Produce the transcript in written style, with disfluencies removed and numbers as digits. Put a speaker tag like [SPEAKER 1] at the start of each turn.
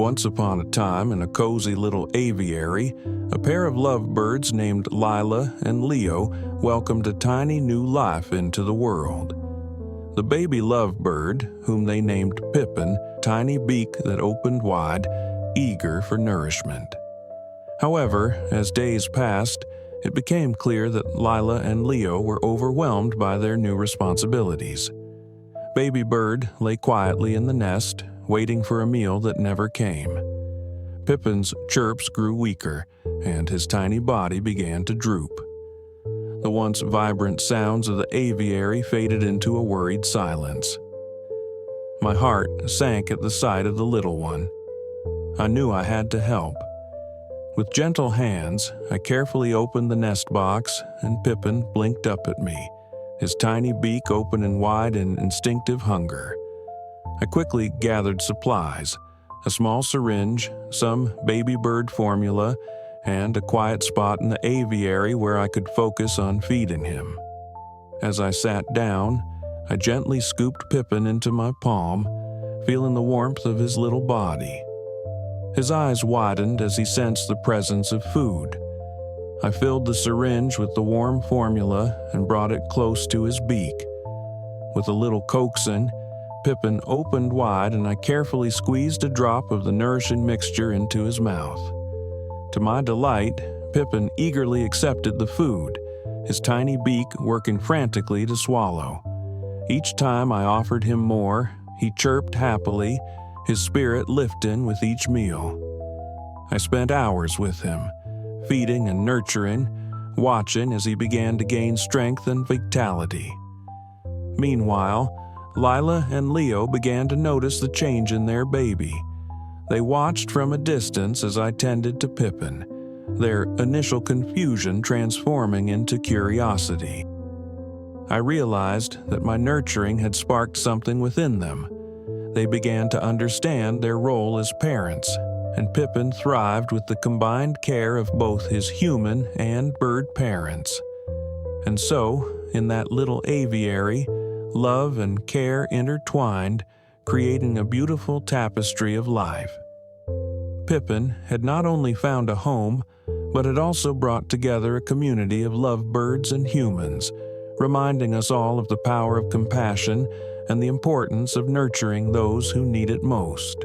[SPEAKER 1] Once upon a time, in a cozy little aviary, a pair of lovebirds named Lila and Leo welcomed a tiny new life into the world. The baby lovebird, whom they named Pippin, tiny beak that opened wide, eager for nourishment. However, as days passed, it became clear that Lila and Leo were overwhelmed by their new responsibilities. Baby bird lay quietly in the nest, waiting for a meal that never came. Pippin's chirps grew weaker, and his tiny body began to droop. The once vibrant sounds of the aviary faded into a worried silence. My heart sank at the sight of the little one. I knew I had to help. With gentle hands, I carefully opened the nest box, and Pippin blinked up at me, his tiny beak open and wide in instinctive hunger. I quickly gathered supplies, a small syringe, some baby bird formula, and a quiet spot in the aviary where I could focus on feeding him. As I sat down, I gently scooped Pippin into my palm, feeling the warmth of his little body. His eyes widened as he sensed the presence of food. I filled the syringe with the warm formula and brought it close to his beak. With a little coaxing, Pippin opened wide and I carefully squeezed a drop of the nourishing mixture into his mouth. To my delight, Pippin eagerly accepted the food, his tiny beak working frantically to swallow. Each time I offered him more, he chirped happily, his spirit lifting with each meal. I spent hours with him, feeding and nurturing, watching as he began to gain strength and vitality. Meanwhile, Lila and Leo began to notice the change in their baby. They watched from a distance as I tended to Pippin, their initial confusion transforming into curiosity. I realized that my nurturing had sparked something within them. They began to understand their role as parents, and Pippin thrived with the combined care of both his human and bird parents. And so, in that little aviary, love and care intertwined, creating a beautiful tapestry of life. Pippin had not only found a home, but had also brought together a community of lovebirds and humans, reminding us all of the power of compassion and the importance of nurturing those who need it most.